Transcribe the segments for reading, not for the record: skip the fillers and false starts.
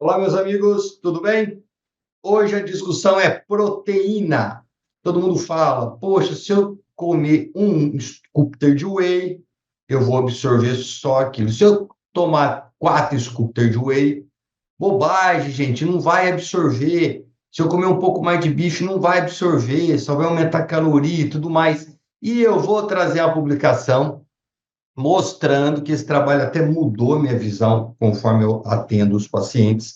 Olá, meus amigos, tudo bem? Hoje a discussão é proteína. Todo mundo fala, poxa, se eu comer um scoop de whey, eu vou absorver só aquilo. Se eu tomar 4 scoops de whey, bobagem, gente, não vai absorver. Se eu comer um pouco mais de bife, não vai absorver, só vai aumentar a caloria e tudo mais. E eu vou trazer a publicação mostrando que esse trabalho até mudou minha visão conforme eu atendo os pacientes.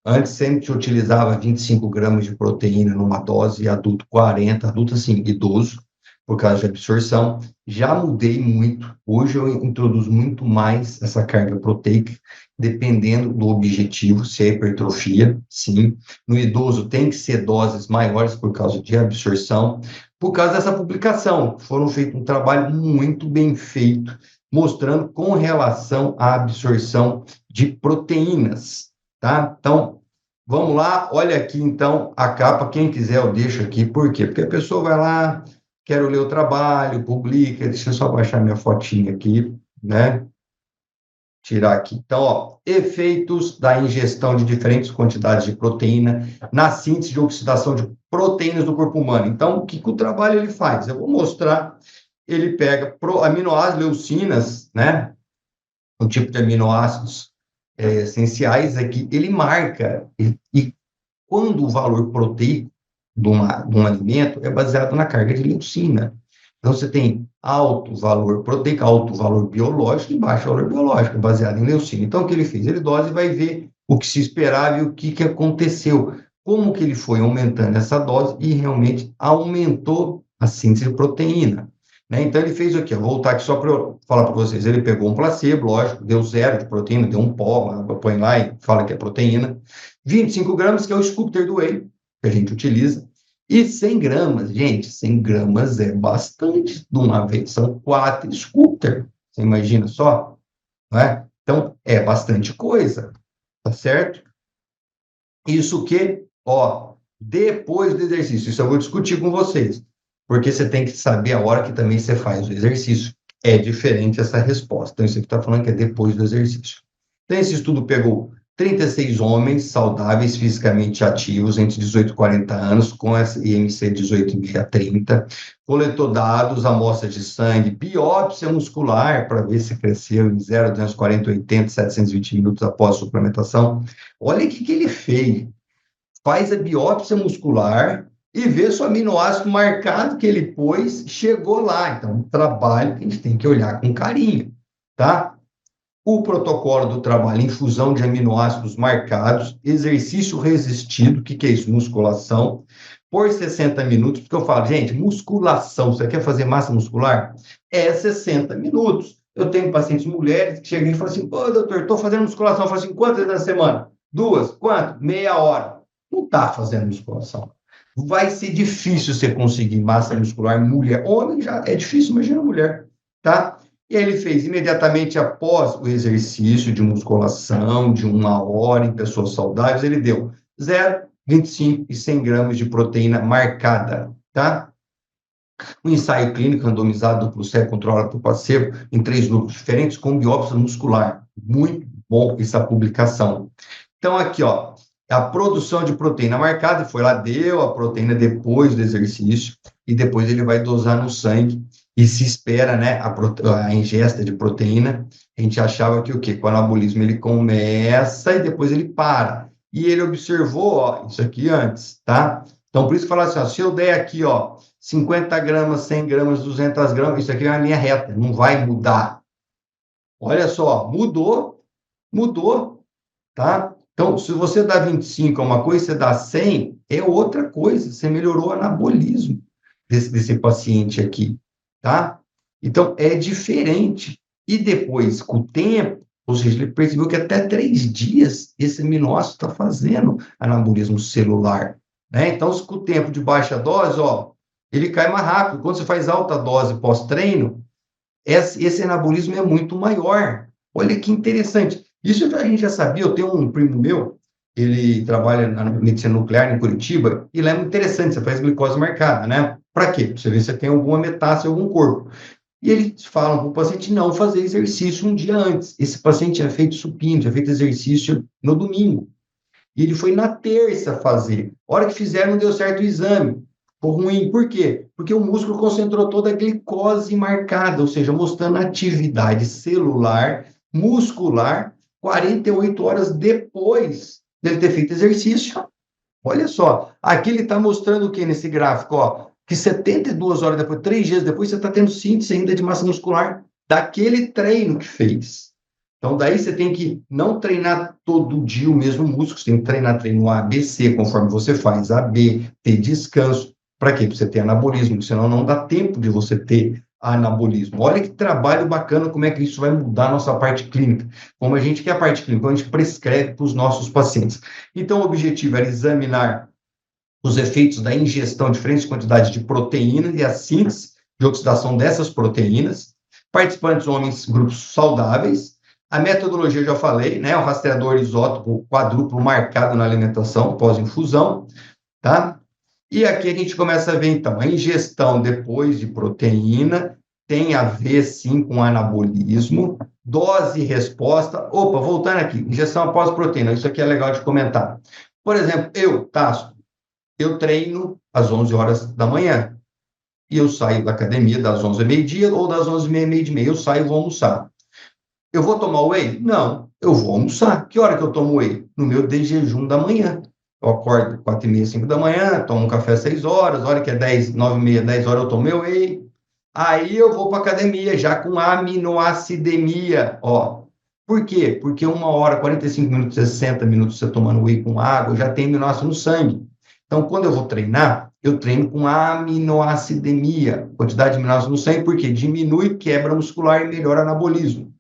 Antes sempre se utilizava 25 gramas de proteína numa dose, adulto 40, adulto assim, idoso, por causa de absorção. Já mudei muito, hoje eu introduzo muito mais essa carga proteica, dependendo do objetivo, se é hipertrofia, sim. No idoso tem que ser doses maiores por causa de absorção. Por causa dessa publicação, foram feito um trabalho muito bem feito, mostrando com relação à absorção de proteínas, tá? Então, vamos lá, olha aqui então a capa, quem quiser eu deixo aqui, por quê? Porque a pessoa vai lá, quero ler o trabalho, publica, deixa eu só baixar minha fotinha aqui, né? Tirar aqui. Então, ó, efeitos da ingestão de diferentes quantidades de proteína na síntese de oxidação de proteínas do corpo humano. Então, o que o trabalho ele faz? Eu vou mostrar, ele pega aminoácidos, leucinas, né? Um tipo de aminoácidos essenciais aqui, ele marca, e quando o valor proteico de um alimento é baseado na carga de leucina. Então, você tem alto valor proteico, alto valor biológico e baixo valor biológico, baseado em leucina. Então, o que ele fez? Ele dose e vai ver o que se esperava e o que aconteceu. Como que ele foi aumentando essa dose e realmente aumentou a síntese de proteína. Né? Então, ele fez o quê? Vou voltar aqui só para eu falar para vocês. Ele pegou um placebo, lógico, deu 0 de proteína, deu um pó, põe lá e fala que é proteína. 25 gramas, que é o scoop do whey, que a gente utiliza. E 100 gramas, gente, 100 gramas é bastante de uma vez, são 4 scooter, você imagina só? Não é? Então, é bastante coisa, tá certo? Isso que, ó, depois do exercício, isso eu vou discutir com vocês, porque você tem que saber a hora que também você faz o exercício. É diferente essa resposta. Então, isso aqui está falando que é depois do exercício. Então, esse estudo pegou 36 homens saudáveis, fisicamente ativos, entre 18 e 40 anos, com essa IMC 18,5 a 30, coletou dados, amostras de sangue, biópsia muscular, para ver se cresceu em 0 a 240, 80, 720 minutos após a suplementação. Olha o que ele fez. Faz a biópsia muscular e vê se o aminoácido marcado que ele pôs chegou lá. Então, um trabalho que a gente tem que olhar com carinho, tá? O protocolo do trabalho, infusão de aminoácidos marcados, exercício resistido, o que é isso? Musculação, por 60 minutos, porque eu falo, gente, musculação, você quer fazer massa muscular? É 60 minutos. Eu tenho pacientes mulheres que chegam e falam assim, pô, doutor, estou fazendo musculação, eu falo assim, quantas vezes na semana? 2, quanto? Meia hora. Não está fazendo musculação. Vai ser difícil você conseguir massa muscular mulher. Homem já é difícil, imagina mulher, tá? E ele fez imediatamente após o exercício de musculação, de 1 hora em pessoas saudáveis, ele deu 0, 25 e 100 gramas de proteína marcada, tá? O ensaio clínico randomizado duplo cego controlado por placebo em 3 grupos diferentes com biópsia muscular. Muito bom essa publicação. Então, aqui, ó, a produção de proteína marcada, foi lá, deu a proteína depois do exercício, e depois ele vai dosar no sangue, e se espera, né, a ingesta de proteína. A gente achava que o quê? Que o anabolismo ele começa e depois ele para. E ele observou, ó, isso aqui antes, tá? Então, por isso que fala assim, ó, se eu der aqui, ó, 50 gramas, 100 gramas, 200 gramas, isso aqui é uma linha reta, não vai mudar. Olha só, mudou, tá? Então, se você dá 25 a uma coisa, você dá 100, é outra coisa. Você melhorou o anabolismo desse paciente aqui, tá? Então, é diferente. E depois, com o tempo, ou seja, ele percebeu que até 3 dias esse aminoácido está fazendo anabolismo celular, né? Então, se com o tempo de baixa dose, ó, ele cai mais rápido. Quando você faz alta dose pós-treino, esse anabolismo é muito maior. Olha que interessante. Isso a gente já sabia. Eu tenho um primo meu, ele trabalha na medicina nuclear em Curitiba, e lá é muito interessante, você faz glicose marcada, né? Para quê? Para você ver se você tem alguma metástase em algum corpo. E eles falam para o paciente não fazer exercício um dia antes. Esse paciente tinha feito supino, tinha feito exercício no domingo. E ele foi na terça fazer. A hora que fizeram, não deu certo o exame. Ficou ruim. Por quê? Porque o músculo concentrou toda a glicose marcada, ou seja, mostrando atividade celular, muscular, 48 horas depois dele ter feito exercício. Olha só, aqui ele está mostrando o que nesse gráfico? Ó, que 72 horas depois, 3 dias depois, você está tendo síntese ainda de massa muscular daquele treino que fez. Então, daí você tem que não treinar todo dia o mesmo músculo, você tem que treinar treino A, B, C, conforme você faz A, B, ter descanso. Para quê? Para você ter anabolismo, senão não dá tempo de você ter anabolismo. Olha que trabalho bacana, como é que isso vai mudar a nossa parte clínica. Como a gente quer a parte clínica, a gente prescreve para os nossos pacientes. Então, o objetivo era examinar os efeitos da ingestão de diferentes quantidades de proteína e a síntese de oxidação dessas proteínas. Participantes homens, grupos saudáveis. A metodologia eu já falei, né? O rastreador isótopo quadruplo marcado na alimentação pós-infusão, tá? E aqui a gente começa a ver, então, a ingestão depois de proteína tem a ver, sim, com anabolismo, dose e resposta. Opa, voltando aqui, ingestão após proteína, isso aqui é legal de comentar. Por exemplo, Tasso, eu treino às 11 horas da manhã e eu saio da academia das 11 h meio-dia ou das 11h30, meio-dia, eu saio e vou almoçar. Eu vou tomar whey? Não, eu vou almoçar. Que hora que eu tomo whey? No meu de jejum da manhã. Eu acordo 4h30, 5 da manhã, tomo um café às 6 horas, hora que é 10, 9h30, 10 horas eu tomo meu whey. Aí eu vou para academia já com aminoacidemia, ó. Por quê? Porque 1h, 45 minutos, 60 minutos você tomando whey com água, já tem aminoácido no sangue. Então, quando eu vou treinar, eu treino com aminoacidemia, quantidade de aminoácidos no sangue, porque diminui quebra muscular e melhora o anabolismo.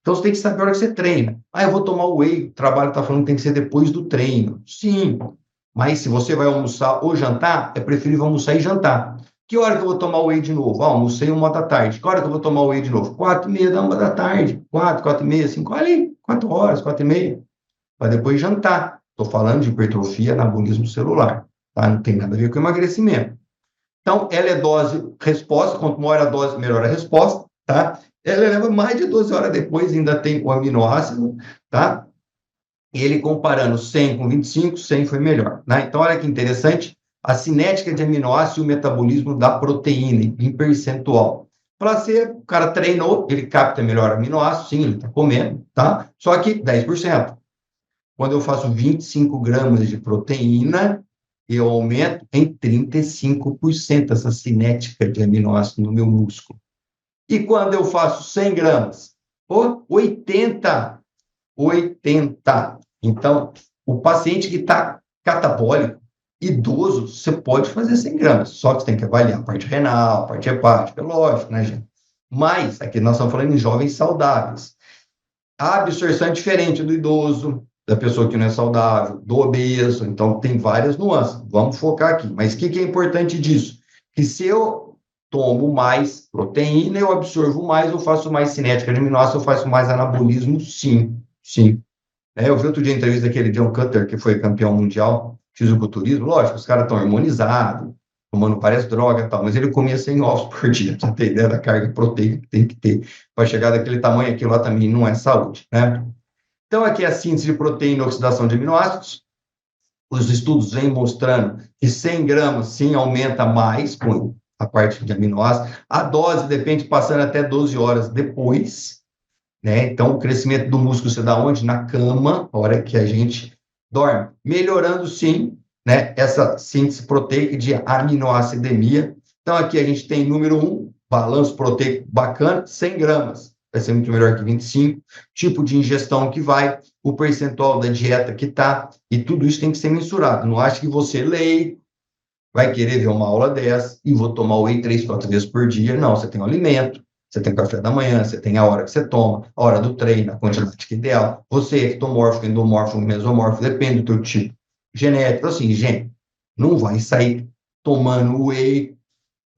Então, você tem que saber a hora que você treina. Ah, eu vou tomar o whey, o trabalho está falando que tem que ser depois do treino. Sim, mas se você vai almoçar ou jantar, é preferível almoçar e jantar. Que hora que eu vou tomar o whey de novo? Ah, almocei 1h da tarde. Que hora que eu vou tomar o whey de novo? 4h30 da 1 da tarde. 4, 4h30, 5, olha aí, 4 horas, 4h30. Para depois jantar. Estou falando de hipertrofia, anabolismo celular. Tá? Não tem nada a ver com emagrecimento. Então, ela é dose-resposta. Quanto maior a dose, melhor a resposta. Tá? Ela leva mais de 12 horas depois, ainda tem o aminoácido, tá? E ele comparando 100 com 25, 100 foi melhor, né? Então, olha que interessante, a cinética de aminoácido e o metabolismo da proteína em percentual. Para ser, o cara treinou, ele capta melhor aminoácido, sim, ele está comendo, tá? Só que 10%. Quando eu faço 25 gramas de proteína, eu aumento em 35% essa cinética de aminoácido no meu músculo. E quando eu faço 100 gramas? 80. 80. Então, o paciente que está catabólico, idoso, você pode fazer 100 gramas, só que você tem que avaliar a parte renal, a parte hepática, lógico, né, gente? Mas, aqui nós estamos falando em jovens saudáveis. A absorção é diferente do idoso, da pessoa que não é saudável, do obeso, então tem várias nuances. Vamos focar aqui. Mas o que é importante disso? Que se eu tomo mais proteína, eu absorvo mais, eu faço mais cinética de aminoácidos, eu faço mais anabolismo, sim, sim. Eu vi outro dia a entrevista daquele John Cutter, que foi campeão mundial de fisiculturismo, lógico, os caras estão harmonizados, tomando várias drogas e tal, mas ele comia 100 ovos por dia, pra você ter ideia da carga proteica que tem que ter para chegar daquele tamanho, aquilo lá também não é saúde, né? Então, aqui é a síntese de proteína e oxidação de aminoácidos. Os estudos vêm mostrando que 100 gramas, sim, aumenta mais com a parte de aminoácidos. A dose depende, passando até 12 horas depois, né? Então, o crescimento do músculo se dá onde? Na cama, a hora que a gente dorme. Melhorando, sim, né? Essa síntese proteica de aminoacidemia. Então, aqui a gente tem número 1, balanço proteico bacana, 100 gramas. Vai ser muito melhor que 25. Tipo de ingestão que vai, o percentual da dieta que tá, e tudo isso tem que ser mensurado. Não acha que você lê, vai querer ver uma aula dessa e vou tomar whey 3, 4 vezes por dia. Não, você tem um alimento, você tem o café da manhã, você tem a hora que você toma, a hora do treino, a quantidade ideal. Você é ectomórfico, endomórfico, mesomórfico, depende do teu tipo genético. Assim, gente, não vai sair tomando whey,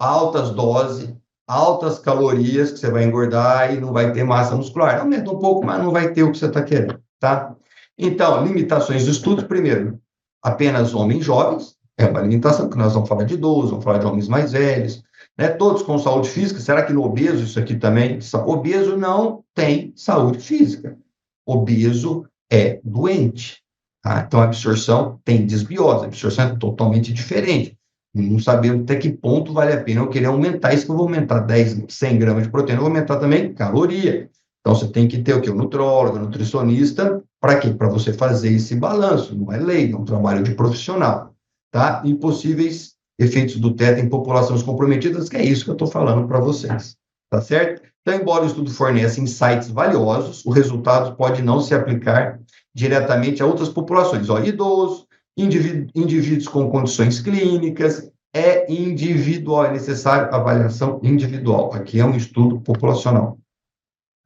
altas doses, altas calorias, que você vai engordar e não vai ter massa muscular. Aumenta um pouco, mas não vai ter o que você está querendo, tá? Então, limitações do estudo, primeiro, apenas homens jovens, é uma limitação, que nós vamos falar de idosos, vamos falar de homens mais velhos, né? Todos com saúde física. Será que no obeso isso aqui também? Obeso não tem saúde física. Obeso é doente. Tá? Então, a absorção tem desbiose, a absorção é totalmente diferente. Não sabemos até que ponto vale a pena eu querer aumentar isso, que eu vou aumentar 10, 100 gramas de proteína, eu vou aumentar também caloria. Então, você tem que ter o quê? O nutrólogo, o nutricionista, para quê? Para você fazer esse balanço. Não é lei, é um trabalho de profissional. Tá? E possíveis efeitos do teto em populações comprometidas, que é isso que eu estou falando para vocês. Tá certo? Então, embora o estudo forneça insights valiosos, o resultado pode não se aplicar diretamente a outras populações. Ó, idosos, indivíduos com condições clínicas, é individual, é necessário avaliação individual. Aqui é um estudo populacional.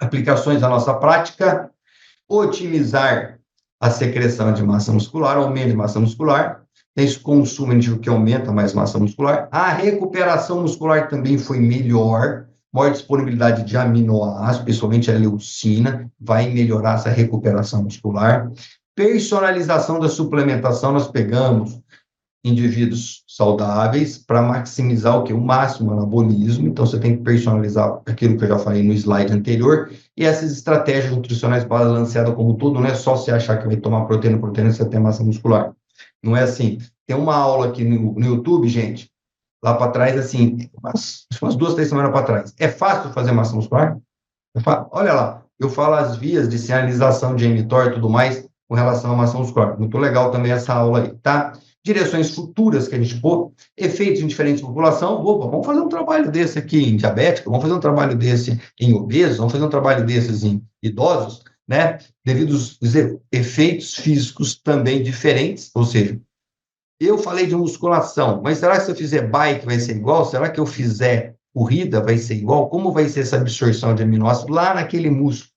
Aplicações da nossa prática: otimizar a secreção de massa muscular, aumento de massa muscular, esse consumo que aumenta mais massa muscular. A recuperação muscular também foi melhor, maior disponibilidade de aminoácidos, principalmente a leucina, vai melhorar essa recuperação muscular. Personalização da suplementação, nós pegamos indivíduos saudáveis para maximizar o que? O máximo anabolismo. Então, você tem que personalizar aquilo que eu já falei no slide anterior. E essas estratégias nutricionais balanceadas como tudo, não é só você achar que vai tomar proteína, você tem massa muscular. Não é assim. Tem uma aula aqui no YouTube, gente, lá para trás, assim, umas 2, 3 semanas para trás. É fácil fazer massa muscular? Olha lá, eu falo as vias de sinalização de mTOR e tudo mais com relação à massa muscular. Muito legal também essa aula aí, tá? Direções futuras que a gente pôr, efeitos em diferentes populações. Opa, vamos fazer um trabalho desse aqui em diabético, vamos fazer um trabalho desse em obesos, vamos fazer um trabalho desses em idosos, né? Devido aos efeitos físicos também diferentes, ou seja, eu falei de musculação, mas será que se eu fizer bike vai ser igual? Será que eu fizer corrida vai ser igual? Como vai ser essa absorção de aminoácidos lá naquele músculo,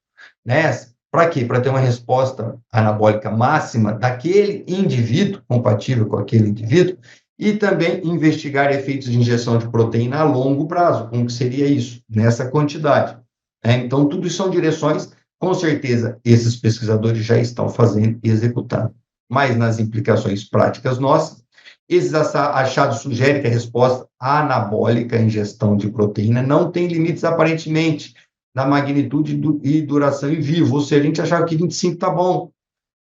né? Para quê? Para ter uma resposta anabólica máxima daquele indivíduo, compatível com aquele indivíduo, e também investigar efeitos de injeção de proteína a longo prazo, como que seria isso, nessa quantidade. Então, tudo isso são direções, com certeza, esses pesquisadores já estão fazendo e executando. Mas nas implicações práticas nossas, esses achados sugerem que a resposta anabólica à ingestão de proteína não tem limites aparentemente na magnitude e duração em vivo, ou seja, a gente achava que 25 está bom.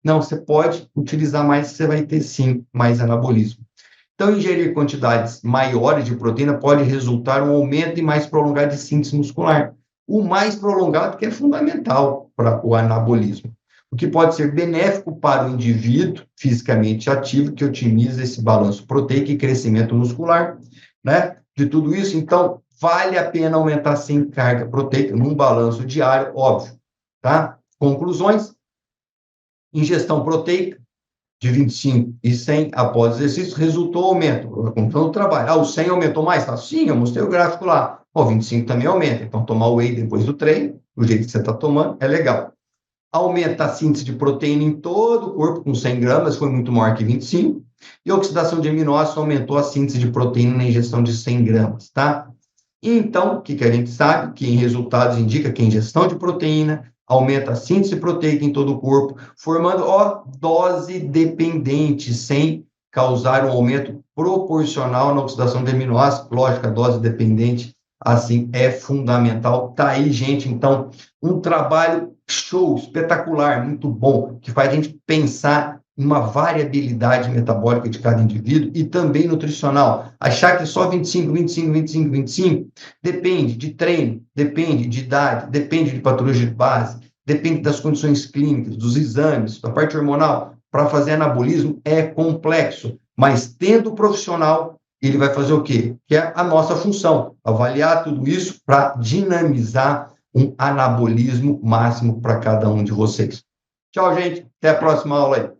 Não, você pode utilizar mais, você vai ter sim mais anabolismo. Então, ingerir quantidades maiores de proteína pode resultar em um aumento e mais prolongado de síntese muscular. O mais prolongado que é fundamental para o anabolismo, o que pode ser benéfico para o indivíduo fisicamente ativo, que otimiza esse balanço proteico e crescimento muscular, né? De tudo isso, então, vale a pena aumentar sim carga proteica num balanço diário, óbvio, tá? Conclusões: ingestão proteica de 25 e 100 após exercício, resultou aumento. Então, o trabalho. O 100 aumentou mais? Tá? Sim, eu mostrei o gráfico lá. O 25 também aumenta. Então, tomar o whey depois do treino, do jeito que você está tomando, é legal. Aumenta a síntese de proteína em todo o corpo, com 100 gramas, foi muito maior que 25. E a oxidação de aminoácidos aumentou a síntese de proteína na ingestão de 100 gramas, tá? Então, o que a gente sabe? Que em resultados indica que a ingestão de proteína aumenta a síntese proteica em todo o corpo, formando, dose dependente, sem causar um aumento proporcional na oxidação de aminoácidos. Lógico, a dose dependente, assim, é fundamental. Tá aí, gente, então, um trabalho show, espetacular, muito bom, que faz a gente pensar uma variabilidade metabólica de cada indivíduo e também nutricional. Achar que só 25, 25, 25, 25 depende de treino, depende de idade, depende de patologia de base, depende das condições clínicas, dos exames, da parte hormonal. Para fazer anabolismo é complexo, mas tendo o profissional, ele vai fazer o quê? Que é a nossa função, avaliar tudo isso para dinamizar um anabolismo máximo para cada um de vocês. Tchau, gente. Até a próxima aula aí.